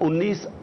19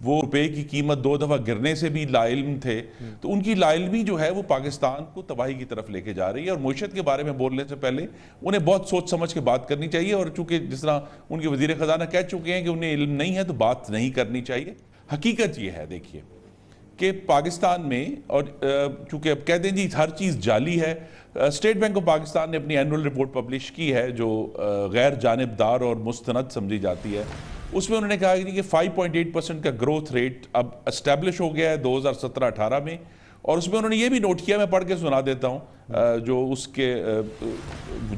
وہ روپے کی قیمت 2 دفعہ گرنے سے بھی لاعلم تھے، تو ان کی لاعلمی جو ہے وہ پاکستان کو تباہی کی طرف لے کے جا رہی ہے، اور معیشت کے بارے میں بولنے سے پہلے انہیں بہت سوچ سمجھ کے بات کرنی چاہیے، اور چونکہ جس طرح ان کے وزیر خزانہ کہہ چکے ہیں کہ انہیں علم نہیں ہے تو بات نہیں کرنی چاہیے۔ حقیقت یہ ہے دیکھیے کہ پاکستان میں، اور چونکہ اب کہتے ہیں جی ہر چیز جعلی ہے، اسٹیٹ بینک آف پاکستان نے اپنی اینول رپورٹ پبلش کی ہے جو غیر جانبدار اور مستند سمجھی جاتی ہے، اس میں انہوں نے کہا کہ 5.8% کا گروتھ ریٹ اب اسٹیبلش ہو گیا ہے 2017-18 میں، اور اس میں انہوں نے یہ بھی نوٹ کیا، میں پڑھ کے سنا دیتا ہوں جو اس کے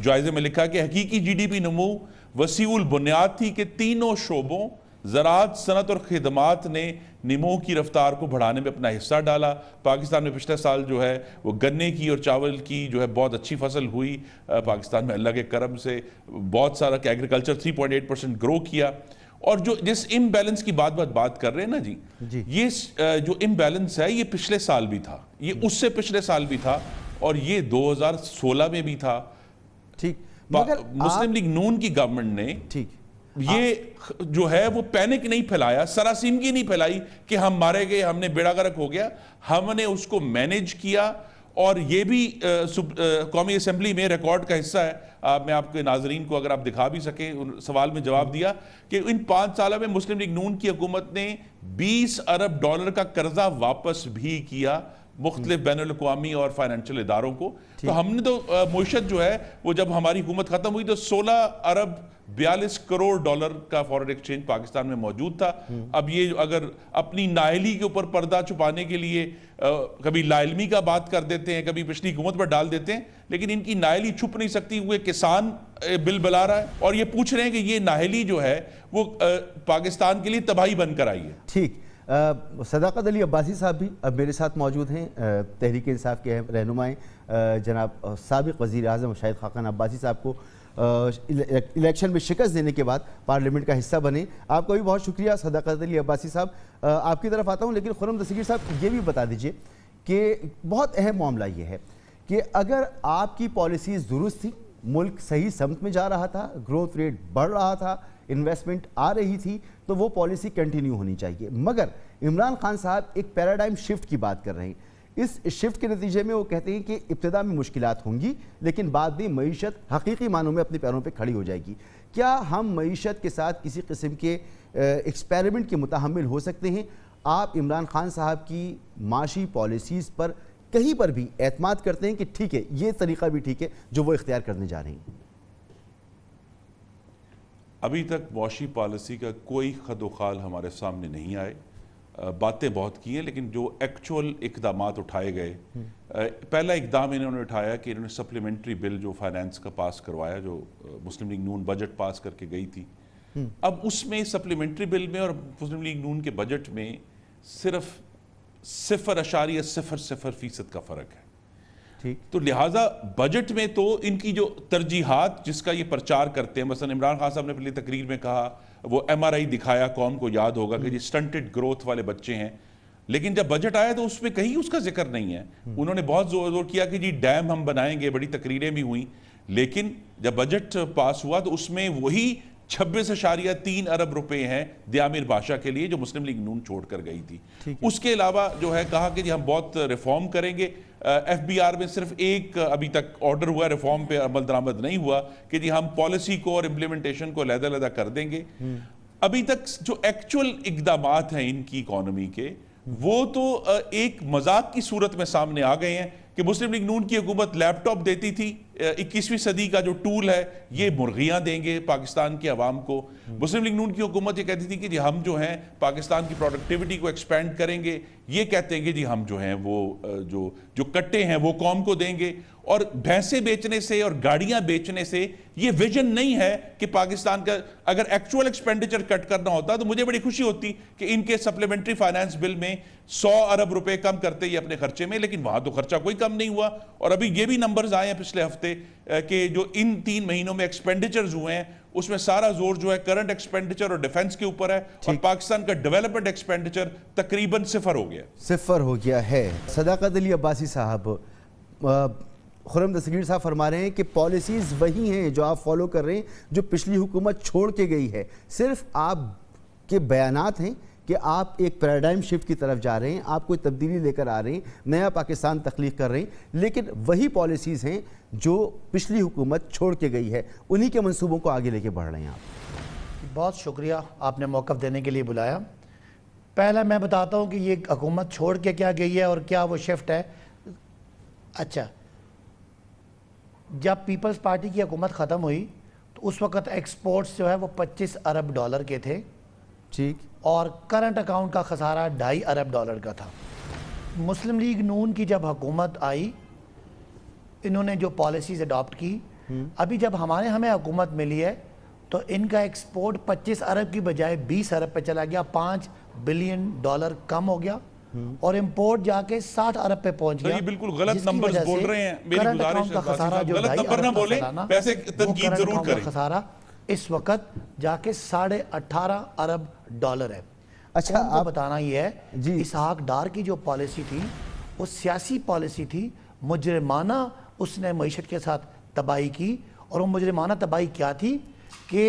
جائزے میں لکھا کہ حقیقی جی ڈی پی نمو وسیع البنیاد تھی کہ تینوں شعبوں زراعت، صنعت اور خدمات نے نمو کی رفتار کو بڑھانے میں اپنا حصہ ڈالا۔ پاکستان میں پچھلے سال جو ہے وہ گنے کی اور چاول کی جو ہے بہت اچھی فصل ہوئی پاکستان میں، اللہ کے کرم سے بہت سارا کہ ایگریکلچر 3.8% گرو کیا، اور جو جس امبیلنس کی بات کر رہے ہیں نا جی، یہ جو امبیلنس ہے یہ پچھلے سال بھی تھا، یہ اس سے پچھلے سال بھی تھا، اور یہ 2016 میں بھی تھا۔ ٹھیک، مسلم لیگ نون کی گورنمنٹ نے یہ جو ہے وہ پینک نہیں پھیلایا، سراسیمگی نہیں پھیلائی کہ ہم مارے گئے، ہم نے بیڑا غرق ہو گیا، ہم نے اس کو مینیج کیا، اور یہ بھی قومی اسمبلی میں ریکارڈ کا حصہ ہے۔ میں آپ کے ناظرین کو اگر آپ دکھا بھی سکیں، سوال میں جواب دیا کہ ان 5 سالوں میں مسلم لیگ نون کی حکومت نے $20 ارب کا قرضہ واپس بھی کیا مختلف بین الاقوامی اور فائنینشل اداروں کو۔ تو ہم نے تو معیشت جو ہے وہ جب ہماری حکومت ختم ہوئی تو $16.42 کروڑ کا فارن ایکسچینج پاکستان میں موجود تھا۔ اب یہ اگر اپنی نااہلی کے اوپر پردہ چھپانے کے لیے کبھی لاعلمی کا بات کر دیتے ہیں، کبھی پچھلی حکومت پر ڈال دیتے ہیں، لیکن ان کی نااہلی چھپ نہیں سکتی ہوئے کسان بل بلا رہا ہے، اور یہ پوچھ رہے ہیں کہ یہ نااہلی جو ہے وہ پاکستان کے لیے تباہی بن کر آئی ہے۔ ٹھیک، صداقت علی عباسی صاحب بھی اب میرے ساتھ موجود ہیں، تحریک انصاف کے رہنمائیں جناب سابق وزیر اعظم شاہد خاقان عباسی صاحب کو الیکشن میں شکست دینے کے بعد پارلیمنٹ کا حصہ بنے۔ آپ کا بھی بہت شکریہ صداقت علی عباسی صاحب۔ آپ کی طرف آتا ہوں، لیکن خرم دستگیر صاحب یہ بھی بتا دیجئے کہ بہت اہم معاملہ یہ ہے کہ اگر آپ کی پالیسیز درست تھی، ملک صحیح سمت میں جا رہا تھا، گروتھ ریٹ بڑھ رہا تھا، انویسٹمنٹ آ رہی تھی، تو وہ پالیسی کنٹینیو ہونی چاہیے، مگر عمران خان صاحب ایک پیراڈائم شفٹ کی بات کر رہے ہیں۔ اس شفٹ کے نتیجے میں وہ کہتے ہیں کہ ابتدا میں مشکلات ہوں گی، لیکن بعد میں معیشت حقیقی معنوں میں اپنے پیروں پہ کھڑی ہو جائے گی۔ کیا ہم معیشت کے ساتھ کسی قسم کے ایکسپیریمنٹ کے متحمل ہو سکتے ہیں؟ آپ عمران خان صاحب کی معاشی پالیسیز پر کہیں پر بھی اعتماد کرتے ہیں کہ ٹھیک ہے یہ طریقہ بھی ٹھیک ہے جو وہ اختیار کرنے جا رہے ہیں؟ ابھی تک معاشی پالیسی کا کوئی خد و خال ہمارے سامنے نہیں آئے، باتیں بہت کی ہیں، لیکن جو ایکچول اقدامات اٹھائے گئے، پہلا اقدام انہوں نے اٹھایا کہ انہوں نے سپلیمنٹری بل جو فائنانس کا پاس کروایا، جو مسلم لیگ نون بجٹ پاس کر کے گئی تھی، اب اس میں سپلیمنٹری بل میں اور مسلم لیگ نون کے بجٹ میں صرف 0.00% کا فرق ہے۔ تو لہٰذا بجٹ میں تو ان کی جو ترجیحات جس کا یہ پرچار کرتے ہیں، مثلا عمران خان صاحب نے پہلی تقریر میں کہا، وہ MRI دکھایا، قوم کو یاد ہوگا کہ جی سٹنٹڈ گروتھ والے بچے ہیں، لیکن جب بجٹ آیا تو اس میں کہیں اس کا ذکر نہیں ہے۔ انہوں نے بہت زور کیا کہ جی ڈیم ہم بنائیں گے، بڑی تقریریں بھی ہوئیں، لیکن جب بجٹ پاس ہوا تو اس میں وہی 26.3 ارب روپے ہیں دیامر بادشاہ کے لیے جو مسلم لیگ نون چھوڑ کر گئی تھی۔ اس کے علاوہ جو ہے کہا کہ جی ہم بہت ریفارم کریں گے۔ FBR میں صرف ایک ابھی تک آرڈر ہوا، ریفارم پہ عمل درآمد نہیں ہوا کہ جی ہم پالیسی کو اور امپلیمنٹیشن کو علیحدہ کر دیں گے۔ ابھی تک جو ایکچول اقدامات ہیں ان کی اکانومی کے، وہ تو ایک مذاق کی صورت میں سامنے آ گئے ہیں کہ مسلم لیگ نون کی حکومت لیپ ٹاپ دیتی تھی، 21ویں صدی کا جو ٹول ہے یہ مرغیاں دیں گے پاکستان کے عوام کو۔ مسلم لیگ نون کی حکومت یہ کہتی تھی کہ جی ہم جو ہیں پاکستان کی پروڈکٹیوٹی کو ایکسپینڈ کریں گے، یہ کہتے ہیں کہ جی ہم جو ہیں وہ جو کٹے ہیں وہ قوم کو دیں گے، اور بھینسیں بیچنے سے اور گاڑیاں بیچنے سے یہ ویژن نہیں ہے کہ پاکستان کا اگر ایکچول ایکسپینڈیچر کٹ کرنا ہوتا تو مجھے بڑی خوشی ہوتی کہ ان کے سپلیمنٹری فائنانس بل میں 100 ارب روپے کم کرتے یہ اپنے خرچے میں، لیکن وہاں تو خرچہ کوئی کم نہیں ہوا۔ اور ابھی یہ بھی نمبرز آئے ہیں پچھلے ہفتے کہ جو ان 3 مہینوں میں ایکسپینڈیچرز ہوئے ہیں اس میں سارا زور جو ہے کرنٹ ایکسپینڈیچر اور ڈیفنس کے اوپر ہے، اور پاکستان کا ڈیولپمنٹ ایکسپینڈیچر تقریباً 0 ہو گیا، 0 ہو گیا ہے۔ صداقت علی عباسی صاحب، خرم دستگیر صاحب فرما رہے ہیں کہ پالیسیز وہی ہیں جو آپ فالو کر رہے ہیں جو پچھلی حکومت چھوڑ کے گئی ہے، صرف آپ کے بیانات ہیں کہ آپ ایک پیراڈائم شفٹ کی طرف جا رہے ہیں, آپ کوئی تبدیلی لے کر آ رہے ہیں, نیا پاکستان تخلیق کر رہے ہیں, لیکن وہی پالیسیز ہیں جو پچھلی حکومت چھوڑ کے گئی ہے, انہی کے منصوبوں کو آگے لے کے بڑھ رہے ہیں آپ. بہت شکریہ آپ نے موقف دینے کے لیے بلایا. پہلا میں بتاتا ہوں کہ یہ حکومت چھوڑ کے کیا گئی ہے اور کیا وہ شفٹ ہے. اچھا, جب پیپلز پارٹی کی حکومت ختم ہوئی تو اس وقت ایکسپورٹس جو ہے وہ 25 ارب ڈالر کے تھے, ٹھیک, اور کرنٹ اکاؤنٹ کا خسارہ 2.5 ارب ڈالر کا تھا. مسلم لیگ نون کی جب حکومت آئی, انہوں نے جو پالیسیز اڈاپٹ کی, ابھی جب ہمیں حکومت ملی ہے تو ان کا ایکسپورٹ 25 ارب کی بجائے 20 ارب پہ چلا گیا, 5 بلین ڈالر کم ہو گیا, اور امپورٹ جا کے 60 ارب پہ پہنچ گیا. یہ بالکل غلط نمبرز بول رہے ہیں, میری گزارش ہے غلط نمبر نہ بولیں, پیسے تنقید ضرور کریں. خسارہ اس وقت جا کے 18.5 ارب ڈالر ہے. اچھا, ان کو بتانا یہ ہے, جی, اسحاق ڈار کی جو پالیسی تھی وہ سیاسی پالیسی تھی, مجرمانہ اس نے معیشت کے ساتھ تباہی کی. اور وہ مجرمانہ تباہی کیا تھی کہ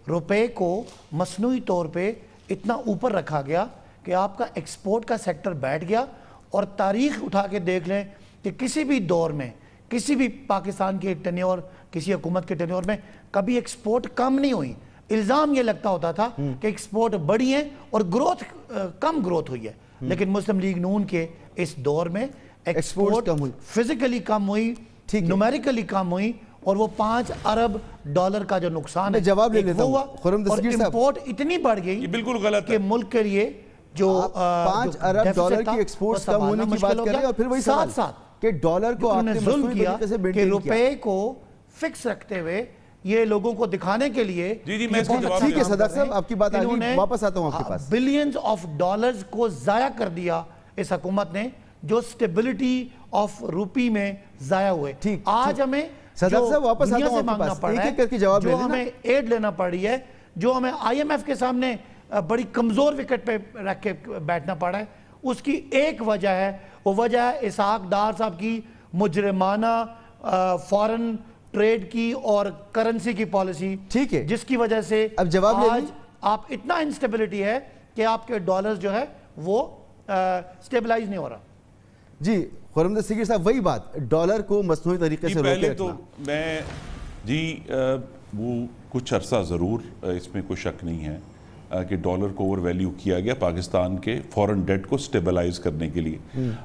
روپے کو مصنوعی طور پہ اتنا اوپر رکھا گیا کہ آپ کا ایکسپورٹ کا سیکٹر بیٹھ گیا. اور تاریخ اٹھا کے دیکھ لیں کہ کسی بھی دور میں, کسی بھی پاکستان کے ٹینیور, کسی حکومت کے ٹینیور میں کبھی ایکسپورٹ کم نہیں ہوئی. الزام یہ لگتا ہوتا تھا کہ ایکسپورٹ بڑھی ہیں اور گروتھ کم گروتھ ہوئی ہے, لیکن مسلم لیگ نون کے اس دور میں ایکسپورٹ فزیکلی کم ہوئی, نومیریکلی کم ہوئی, اور وہ 5 ارب ڈالر کا جو نقصان ہے جواب لے لیتا ہوں. اور امپورٹ اتنی بڑھ گئی بالکل غلط کہ ملک کے لیے جو 5 ارب ڈالر کی ایکسپورٹس کم ہونے کی بات کر رہے ہیں, اور پھر وہی سوال کہ ڈالر کو آپ نے ظلم کیا کہ روپے کو فکس رکھتے ہوئے یہ لوگوں کو دکھانے کے لیے. جی میں اس کا جواب ٹھیک ہے صدر صاحب, آپ کی بات آگئی, واپس آتا ہوں آپ کے پاس. بلینز آف ڈالرز کو ضائع کر دیا اس حکومت نے, جو سٹیبلٹی آف روپی میں ضائع ہوئے. آج ہمیں صدر صاحب واپس آتا ہوں آپ کے پاس, ایک ایک کر کے جواب لے جو لینا. ہمیں ایڈ لینا پڑ رہی ہے, جو ہمیں آئی ایم ایف کے سامنے بڑی کمزور وکٹ پہ رکھ کے بیٹھنا پڑا ہے, اس کی ایک وجہ ہے, وہ وجہ ہے اسحاق ڈار صاحب کی مجرمانہ فارن ٹریڈ کی اور کرنسی کی پالیسی, ٹھیک ہے, جس کی وجہ سے اب جواب لے آج آپ اتنا انسٹیبلٹی ہے کہ آپ کے ڈالرز جو ہے وہ سٹیبلائز نہیں ہو رہا. جی خرم دستگیر صاحب, وہی بات, ڈالر کو مصنوعی طریقے سے روکے پہلے تو رکھنا. میں جی وہ کچھ عرصہ ضرور, اس میں کوئی شک نہیں ہے کہ ڈالر کو اوور ویلیو کیا گیا پاکستان کے فورن ڈیٹ کو سٹیبلائز کرنے کے لیے.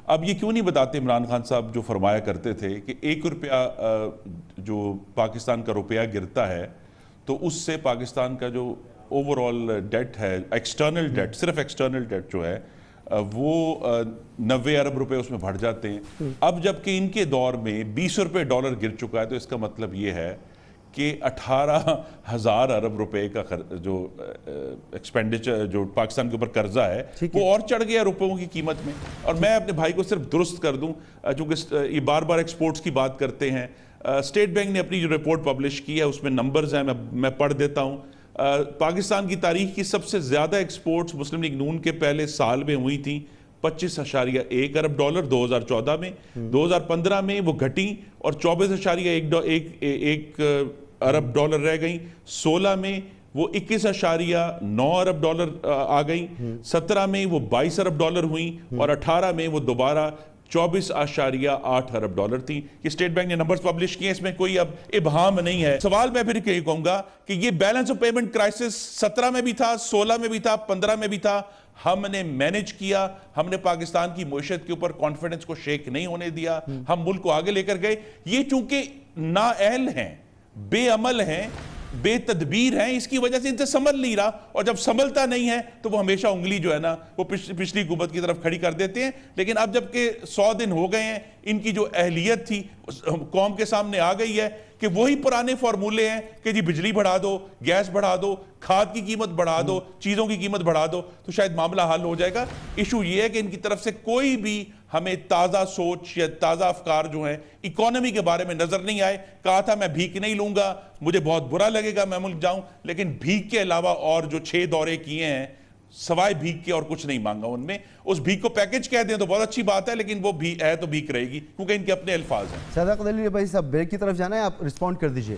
اب یہ کیوں نہیں بتاتے عمران خان صاحب, جو فرمایا کرتے تھے کہ 1 روپیہ جو پاکستان کا روپیہ گرتا ہے تو اس سے پاکستان کا جو اوور آل ڈیٹ ہے, ایکسٹرنل ڈیٹ, صرف ایکسٹرنل ڈیٹ جو ہے وہ 90 ارب روپے اس میں بڑھ جاتے ہیں. اب جبکہ ان کے دور میں 20 روپے ڈالر گر چکا ہے, تو اس کا مطلب یہ ہے کہ 18,000 ارب روپے کا جو ایکسپینڈیچر جو پاکستان کے اوپر قرضہ ہے وہ اور چڑھ گیا روپوں کی قیمت میں. اور میں اپنے بھائی کو صرف درست کر دوں, چونکہ یہ بار بار ایکسپورٹس کی بات کرتے ہیں, اسٹیٹ بینک نے اپنی جو رپورٹ پبلش کی ہے اس میں نمبرز ہیں, میں پڑھ دیتا ہوں. پاکستان کی تاریخ کی سب سے زیادہ ایکسپورٹس مسلم لیگ نون کے پہلے سال میں ہوئی تھیں, 25.1 ارب ڈالر 2014 میں. 2015 میں وہ گھٹیں اور 24.1 ارب ڈالر رہ گئیں. 16 میں وہ 21.9 ارب ڈالر آ گئیں. 17 میں وہ 22 ارب ڈالر ہوئیں, اور 18 میں وہ دوبارہ 24.8 ارب ڈالر تھی. یہ اسٹیٹ بینک نے نمبرز پبلش کیے, اس میں کوئی اب ابہام نہیں ہے. سوال میں پھر کہوں گا کہ یہ بیلنس آف پیمنٹ کرائسس 17 میں بھی تھا, 16 میں بھی تھا, 15 میں بھی تھا. ہم نے مینج کیا, ہم نے پاکستان کی معیشت کے اوپر کانفیڈنس کو شیک نہیں ہونے دیا, ہم ملک کو آگے لے کر گئے. یہ چونکہ نااہل ہیں, بے عمل ہیں, بے تدبیر ہیں, اس کی وجہ سے ان سے سنبھل نہیں رہا, اور جب سنبھلتا نہیں ہے تو وہ ہمیشہ انگلی جو ہے نا وہ پچھلی حکومت کی طرف کھڑی کر دیتے ہیں. لیکن اب جب کہ 100 دن ہو گئے ہیں, ان کی جو اہلیت تھی قوم کے سامنے آ گئی ہے کہ وہی پرانے فارمولے ہیں کہ جی بجلی بڑھا دو, گیس بڑھا دو, کھاد کی قیمت بڑھا دو, چیزوں کی قیمت بڑھا دو, تو شاید معاملہ حل ہو جائے گا. ایشو یہ ہے کہ ان کی طرف سے کوئی بھی ہمیں تازہ سوچ یا تازہ افکار جو ہیں اکانومی کے بارے میں نظر نہیں آئے. کہا تھا میں بھیک نہیں لوں گا, مجھے بہت برا لگے گا میں ملک جاؤں, لیکن بھیک کے علاوہ اور جو 6 دورے کیے ہیں سوائے بھیک کے اور کچھ نہیں مانگا ان میں. اس بھیک کو پیکج کہہ دیں تو بہت اچھی بات ہے, لیکن وہ بھی ہے تو بھیک رہے گی, کیونکہ ان کے اپنے الفاظ ہیں. صادق علی بھائی صاحب بریک کی طرف جانا ہے, آپ رسپونڈ کر دیجئے.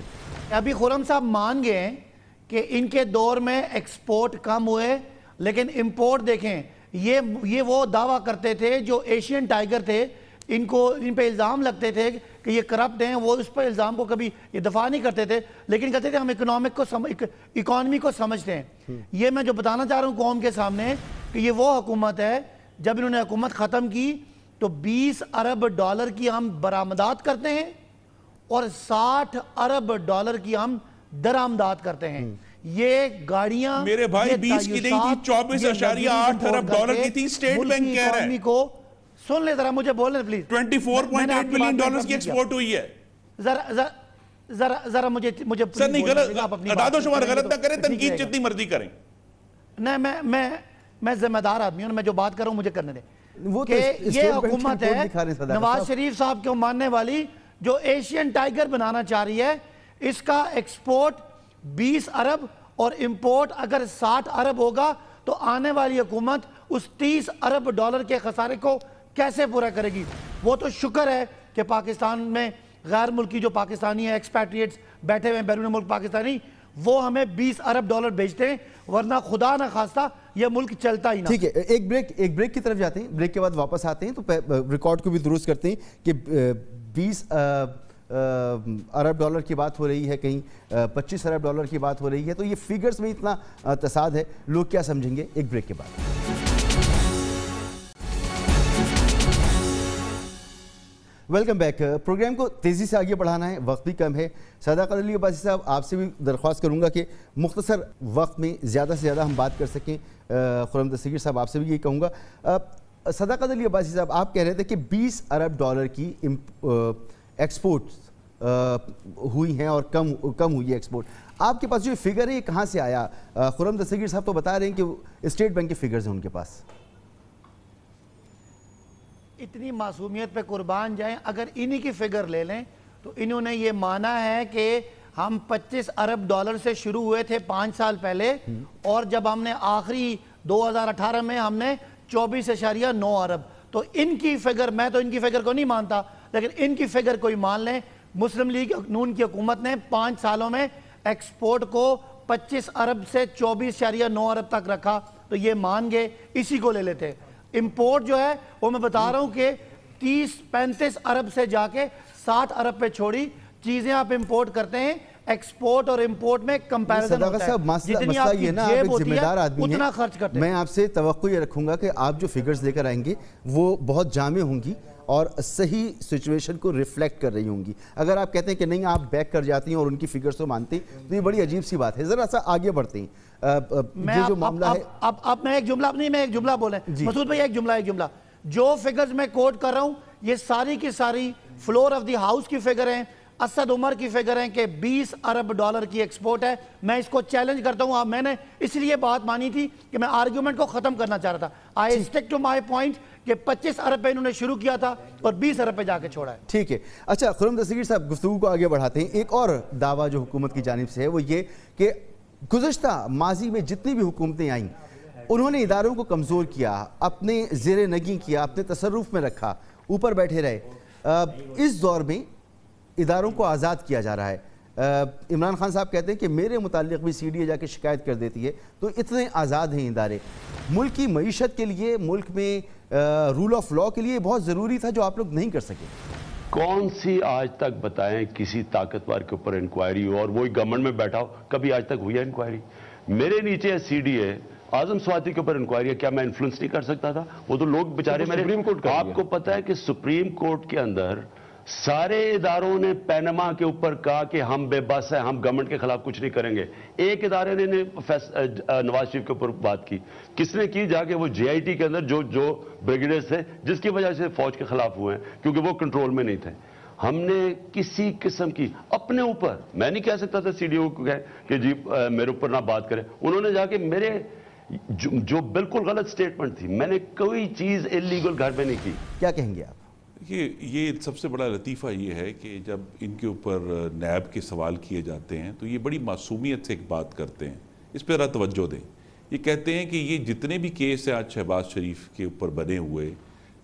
ابھی خرم صاحب مان گئے ہیں کہ ان کے دور میں ایکسپورٹ کم ہوئے, لیکن امپورٹ دیکھیں, یہ وہ دعویٰ کرتے تھے جو ایشین ٹائیگر تھے, ان پہ الزام لگتے تھے کہ یہ کرپٹ ہیں, وہ اس پہ الزام کو کبھی یہ دفاع نہیں کرتے تھے, لیکن کہتے تھے ہم اکانومی کو سمجھتے ہیں. یہ میں جو بتانا چاہ رہا ہوں قوم کے سامنے کہ یہ وہ حکومت ہے, جب انہوں نے حکومت ختم کی تو 20 ارب ڈالر کی ہم برآمدات کرتے ہیں اور 60 ارب ڈالر کی ہم درآمدات کرتے ہیں. یہ گاڑیاں میرے بھائی 20 کی نہیں تھی, 24.8 ارب ڈالر کی تھی. اسٹیٹ بینک کہہ رہا ہے کو سن لے ذرا, مجھے بولنے پلیز. 24.8 بلین ڈالرز کی ایکسپورٹ ہوئی ہے. ذرا مجھے سر نہیں غلط, اعداد و شمار غلط نہ کریں, تنقید جتنی مرضی کریں. نہیں, میں ذمہ دار آدمی ہوں, میں جو بات کر رہا ہوں مجھے کرنے دیں. کہ یہ حکومت ہے نواز شریف صاحب کو ماننے والی جو ایشین ٹائیگر بنانا چاہ رہی ہے, اس کا ایکسپورٹ 20 ارب اور امپورٹ اگر 60 ارب ہوگا تو آنے والی حکومت اس 30 ارب ڈالر کے خسارے کو کیسے پورا کرے گی. وہ تو شکر ہے کہ پاکستان میں غیر ملکی جو پاکستانی ہیں, ایکسپیٹریٹس بیٹھے ہوئے ہیں بیرون ملک پاکستانی, وہ ہمیں 20 ارب ڈالر بھیجتے ہیں, ورنہ خدا نہ خواستہ یہ ملک چلتا ہی نہ. ٹھیک ہے, ایک بریک کی طرف جاتے ہیں, بریک کے بعد واپس آتے ہیں تو ریکارڈ کو بھی درست کرتے ہیں کہ 20 ارب ڈالر کی بات ہو رہی ہے, کہیں 25 ارب ڈالر کی بات ہو رہی ہے, تو یہ فیگرز میں اتنا تصاد ہے, لوگ کیا سمجھیں گے. ایک بریک کے بعد. Welcome back. پروگرام کو تیزی سے آگے بڑھانا ہے, وقت بھی کم ہے. صداقت علی عباسی صاحب, آپ سے بھی درخواست کروں گا کہ مختصر وقت میں زیادہ سے زیادہ ہم بات کر سکیں. خرم دستگیر صاحب, آپ سے بھی یہی کہوں گا. صداقت علی عباسی صاحب, آپ کہہ رہے تھے کہ 20 ارب ڈالر کی ایکسپورٹ ہوئی ہیں اور کم ہوئی ہے ایکسپورٹ. آپ کے پاس جو فگر ہے یہ کہاں سے آیا؟ خرم دستگیر صاحب تو بتا رہے ہیں کہ اسٹیٹ بینک کے فگرز ہیں ان کے پاس. اتنی معصومیت پہ قربان جائیں, اگر انہی کی فگر لے لیں تو انہوں نے یہ مانا ہے کہ ہم 25 ارب ڈالر سے شروع ہوئے تھے 5 سال پہلے, اور جب ہم نے آخری 2018 میں ہم نے 24.9 ارب. تو ان کی فگر, میں تو ان کی فگر کو نہیں مانتا, لیکن ان کی فگر کوئی مان لیں. مسلم لیگ نون کی حکومت نے 5 سالوں میں ایکسپورٹ کو 25 ارب سے 24.9 ارب تک رکھا, تو یہ مان گئے, اسی کو لے لیتے. امپورٹ جو ہے وہ میں بتا رہا ہوں کہ 30-35 ارب سے جا کے 60 ارب پہ چھوڑی چیزیں آپ امپورٹ کرتے ہیں. ایکسپورٹ اور امپورٹ میں کمپیریزن ہوتا ہے, جتنی آپ کی جیب ہوتی ہے اتنا خرچ کرتے ہیں. میں آپ سے توقع یہ رکھوں گا کہ آپ جو فگرز لے کر آئیں گے وہ بہت جامع ہوں گی اور صحیح سچویشن کو ریفلیکٹ کر رہی ہوں گی. اگر آپ کہتے ہیں کہ نہیں آپ بیک کر جاتی ہیں اور ان کی فگرز کو مانتے ہیں تو یہ بڑی عجیب سی بات ہے. ذرا سا آگے بڑھتے ہیں. جو معاملہ ہے, اب میں ایک جملہ بولیں مسعود بھائی, ایک جملہ جو فگرز میں کوٹ کر رہا ہوں یہ ساری کی ساری فلور آف دی ہاؤس کی فگر ہیں, اسد عمر کی فگر ہیں کہ 20 ارب ڈالر کی ایکسپورٹ ہے. میں اس کو چیلنج کرتا ہوں, میں نے اس لیے بات مانی تھی کہ میں آرگیومنٹ کو ختم کرنا چاہ رہا تھا. آئی اسٹک ٹو مائی پوائنٹ کہ 25 ارب پہ انہوں نے شروع کیا تھا اور 20 ارب پہ جا کے چھوڑا ہے. ٹھیک ہے. اچھا خرم دستگیر صاحب, گفتگو کو آگے بڑھاتے ہیں. ایک اور دعویٰ جو حکومت کی جانب سے ہے وہ یہ کہ گزشتہ ماضی میں جتنی بھی حکومتیں آئیں انہوں نے اداروں کو کمزور کیا, اپنے زیر نگیں کیا, اپنے تصرف میں رکھا, اوپر بیٹھے رہے. اس دور میں اداروں کو آزاد کیا جا رہا ہے. عمران خان صاحب کہتے ہیں کہ میرے متعلق بھی سی ڈی اے جا کے شکایت کر دیتی ہے. تو اتنے آزاد ہیں ادارے. ملک کی معیشت کے لیے, ملک میں رول آف لاء کے لیے بہت ضروری تھا جو آپ لوگ نہیں کر سکے. کون سی آج تک بتائیں کسی طاقتور کے اوپر انکوائری ہو اور وہی گورنمنٹ میں بیٹھا ہو, کبھی آج تک ہوئی ہے انکوائری؟ میرے نیچے ہے سی ڈی اے, اعظم سواتی کے اوپر انکوائری ہے, کیا میں انفلوئنس نہیں کر سکتا تھا؟ وہ تو لوگ بیچارے میرے, آپ کو پتا ہے کہ سپریم کورٹ کے اندر سارے اداروں نے پینما کے اوپر کہا کہ ہم بے بس ہیں, ہم گورنمنٹ کے خلاف کچھ نہیں کریں گے. ایک ادارے نے نواز شریف کے اوپر بات کی. کس نے کی؟ جا کے وہ جے آئی ٹی کے اندر جو بریگیڈیئرز تھے جس کی وجہ سے فوج کے خلاف ہوئے ہیں کیونکہ وہ کنٹرول میں نہیں تھے. ہم نے کسی قسم کی اپنے اوپر, میں نہیں کہہ سکتا تھا سی ڈی او کو کہ جی میرے اوپر نہ بات کرے. انہوں نے جا کے میرے جو بالکل غلط سٹیٹمنٹ تھی, میں نے کوئی چیز انلیگل گھر میں نہیں کی. کیا کہیں گے آپ؟ یہ سب سے بڑا لطیفہ یہ ہے کہ جب ان کے اوپر نیب کے سوال کیے جاتے ہیں تو یہ بڑی معصومیت سے ایک بات کرتے ہیں. اس پہ ذرا توجہ دیں. یہ کہتے ہیں کہ یہ جتنے بھی کیس ہیں آج شہباز شریف کے اوپر بنے ہوئے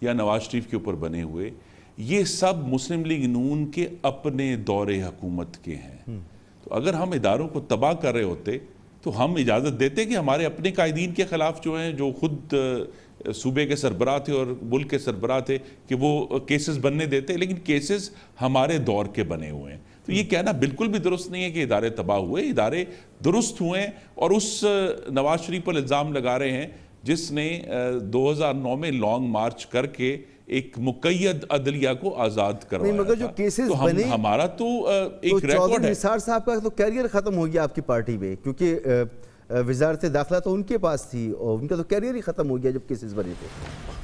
یا نواز شریف کے اوپر بنے ہوئے, یہ سب مسلم لیگ نون کے اپنے دور حکومت کے ہیں. تو اگر ہم اداروں کو تباہ کر رہے ہوتے تو ہم اجازت دیتے کہ ہمارے اپنے قائدین کے خلاف جو ہیں، جو خود صوبے کے سربراہ تھے اور ملک کے سربراہ تھے، کہ وہ کیسز بننے دیتے، لیکن کیسز ہمارے دور کے بنے ہوئے ہیں. تو یہ کہنا بالکل بھی درست نہیں ہے کہ ادارے تباہ ہوئے. ادارے درست ہوئے ہیں، اور اس نواز شریف پر الزام لگا رہے ہیں جس نے 2009 میں لانگ مارچ کر کے ایک مقید عدلیہ کو آزاد کروایا مگر جو کیسز تو بنے، ہمارا تو ایک ریکارڈ چودھری ہے. نثار صاحب کا تو کیریئر ختم ہو گیا آپ کی پارٹی میں، کیونکہ وزارت داخلہ تو ان کے پاس تھی اور ان کا تو کیریئر ہی ختم ہو گیا جب کیسز بنے تھے.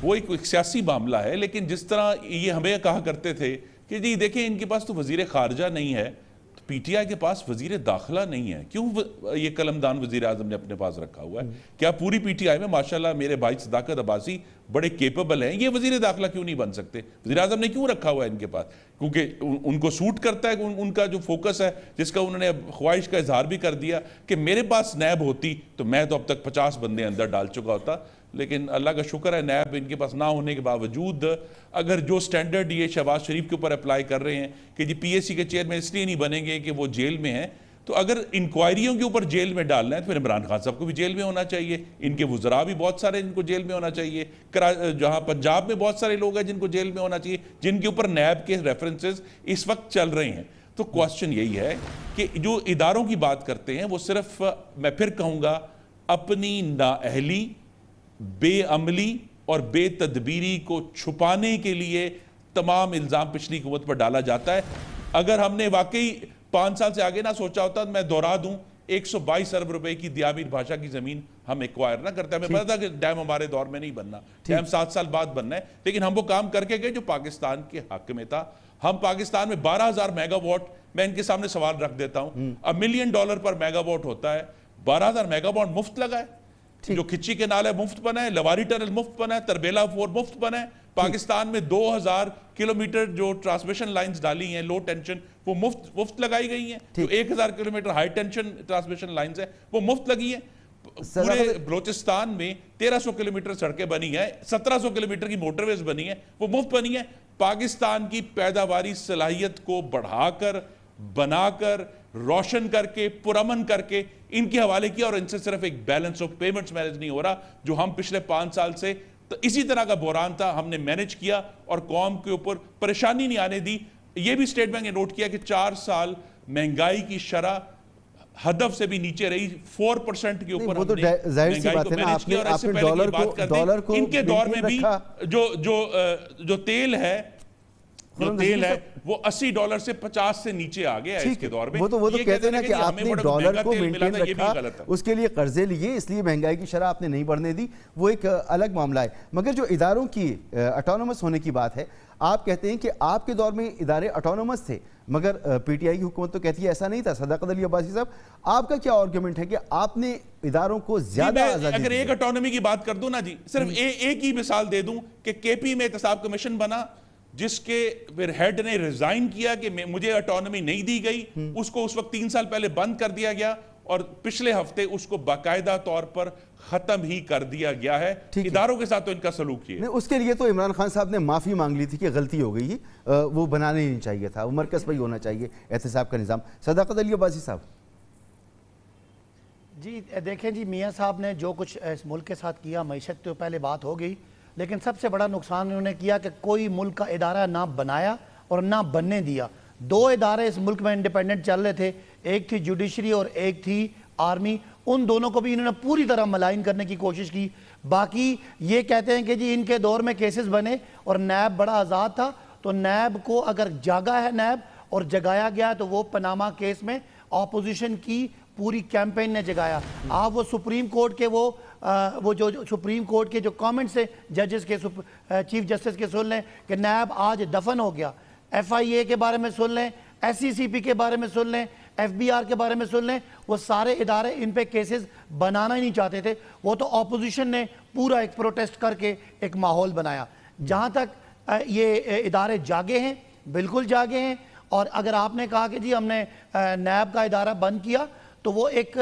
وہ ایک سیاسی معاملہ ہے، لیکن جس طرح یہ ہمیں کہا کرتے تھے کہ جی دیکھیں ان کے پاس تو وزیر خارجہ نہیں ہے، تو پی ٹی آئی کے پاس وزیر داخلہ نہیں ہے، کیوں یہ قلمدان وزیر اعظم نے اپنے پاس رکھا ہوا ہے؟ کیا پوری پی ٹی آئی میں ماشاءاللہ میرے بھائی صداقت عباسی بڑے کیپیبل ہیں، یہ وزیر داخلہ کیوں نہیں بن سکتے؟ وزیر اعظم نے کیوں رکھا ہوا ہے ان کے پاس؟ کیونکہ ان کو سوٹ کرتا ہے، ان کا جو فوکس ہے، جس کا انہوں نے خواہش کا اظہار بھی کر دیا کہ میرے پاس نیب ہوتی تو میں تو اب تک 50 بندے اندر ڈال چکا ہوتا. لیکن اللہ کا شکر ہے نیب ان کے پاس نہ ہونے کے باوجود اگر جو سٹینڈرڈ یہ شہباز شریف کے اوپر اپلائی کر رہے ہیں کہ جی پی ایس سی کے چیئرمین اس لیے نہیں بنیں گے کہ وہ جیل میں ہیں، تو اگر انکوائریوں کے اوپر جیل میں ڈالنا ہے تو پھر عمران خان صاحب کو بھی جیل میں ہونا چاہیے. ان کے وزراء بھی بہت سارے ان کو جیل میں ہونا چاہیے. جہاں پنجاب میں بہت سارے لوگ ہیں جن کو جیل میں ہونا چاہیے، جن کے اوپر نیب کے ریفرنسز اس وقت چل رہے ہیں. تو کوسچن یہی ہے کہ جو اداروں کی بات کرتے ہیں وہ صرف، میں پھر کہوں گا، اپنی نااہلی، بے عملی اور بے تدبیری کو چھپانے کے لیے تمام الزام پچھلی حکومت پر ڈالا جاتا ہے. اگر ہم نے واقعی 5 سال سے آگے نہ سوچا ہوتا، میں دہرا دوں 122 ارب روپے کی دیامیر بھاشا کی زمین ہم ایکوائر نہ کرتے. ہمیں پتا تھا کہ ڈیم ہمارے دور میں نہیں بننا، ڈیم 7 سال بعد بننا ہے، لیکن ہم وہ کام کر کے گئے جو پاکستان کے حق میں تھا. ہم پاکستان میں 12,000 میگا واٹ، میں ان کے سامنے سوال رکھ دیتا ہوں، $1 ملین پر میگا واٹ ہوتا ہے، 12,000 میگا واٹ مفت لگا ہے. جو کھچی کے نالے مفت بنا ہے، لواری ٹنل مفت بنا ہے، تربیلا 4 مفت بنا ہے. پاکستان میں 2,000 کلومیٹر جو ٹرانسمیشن لائنز ڈالی ہیں لو ٹینشن، وہ مفت لگائی گئی ہیں. جو 1,000 kilometre high tension transmission lines ہیں وہ مفت لگی ہیں. پورے بلوچستان میں 1,300 کلومیٹر سڑکیں بنی ہیں، 1,700 کلومیٹر کی موٹر ویز بنی ہیں، وہ مفت بنی ہیں. پاکستان کی پیداواری صلاحیت کو بڑھا کر، بنا کر، روشن کر کے، پرامن کر کے ان کے حوالے کیا، اور ان سے صرف ایک بیلنس آف پیمنٹس مینیج نہیں ہو رہا جو ہم پچھلے 5 سال سے تو اسی طرح کا بحران تھا، ہم نے مینیج کیا اور قوم کے اوپر پریشانی نہیں آنے دی. یہ بھی اسٹیٹ بینک نے نوٹ کیا کہ 4 سال مہنگائی کی شرح ہدف سے بھی نیچے رہی، 4% کے اوپر ہم نے مہنگائی کو مینیج کیا. اور اس سے پہلے کی بات کرتے ہیں ان کے دور میں بھی جو تیل ہے وہ $80 سے 50 سے نیچے آ گیا ہے اس کے دور میں. وہ تو کہتے ہیں نا کہ آپ نے ڈالر کو مینٹین رکھا، اس کے لیے قرضے لیے، اس لیے مہنگائی کی شرح آپ نے نہیں بڑھنے دی، وہ ایک الگ معاملہ ہے. مگر جو اداروں کی اٹانومس ہونے کی بات ہے، آپ کہتے ہیں کہ آپ کے دور میں ادارے اٹانومس تھے، مگر پی ٹی آئی کی حکومت تو کہتی ہے ایسا نہیں تھا. صداقت علی عباسی صاحب، آپ کا کیا آرگومنٹ ہے کہ آپ نے اداروں کو زیادہ آزادی دی؟ اگر ایک اٹانومی کی بات کر دوں نا جی، صرف ایک ہی مثال دے دوں کہ کے پی میں احتساب کمیشن بنا، جس کے پھر ہیڈ نے ریزائن کیا کہ مجھے اٹانومی نہیں دی گئی، اس کو اس وقت 3 سال پہلے بند کر دیا گیا اور پچھلے ہفتے اس کو باقاعدہ طور پر ختم ہی کر دیا گیا ہے. اداروں کے ساتھ تو ان کا سلوک یہ ہے. اس کے لیے تو عمران خان صاحب نے معافی مانگ لی تھی کہ غلطی ہو گئی، وہ بنانا ہی نہیں چاہیے تھا، وہ مرکز پر ہی ہونا چاہیے احتساب کا نظام. صداقت علی عباسی صاحب. جی دیکھیں جی، میاں صاحب نے جو کچھ اس ملک کے ساتھ کیا، معیشت تو پہلے بات ہو گئی، لیکن سب سے بڑا نقصان انہوں نے کیا کہ کوئی ملک کا ادارہ نہ بنایا اور نہ بننے دیا. 2 ادارے اس ملک میں انڈیپینڈنٹ چل رہے تھے، ایک تھی جوڈیشری اور ایک تھی آرمی. ان دونوں کو بھی انہوں نے پوری طرح ملائن کرنے کی کوشش کی. باقی یہ کہتے ہیں کہ جی ان کے دور میں کیسز بنے اور نیب بڑا آزاد تھا، تو نیب کو اگر جاگا ہے نیب اور جگایا گیا تو وہ پاناما کیس میں اپوزیشن کی پوری کیمپین نے جگایا. آپ وہ سپریم کورٹ کے وہ جو سپریم کورٹ کے جو کامنٹس ہیں ججز کے، چیف جسٹس کے سن لیں کہ نیب آج دفن ہو گیا. ایف آئی اے کے بارے میں سن لیں، ایس سی سی پی کے بارے میں سن لیں، ایف بی آر کے بارے میں سن لیں، وہ سارے ادارے ان پہ کیسز بنانا ہی نہیں چاہتے تھے. وہ تو اپوزیشن نے پورا ایک پروٹیسٹ کر کے ایک ماحول بنایا. جہاں تک یہ ادارے جاگے ہیں، بالکل جاگے ہیں. اور اگر آپ نے کہا کہ جی ہم نے نیب کا ادارہ بند کیا، تو وہ ایک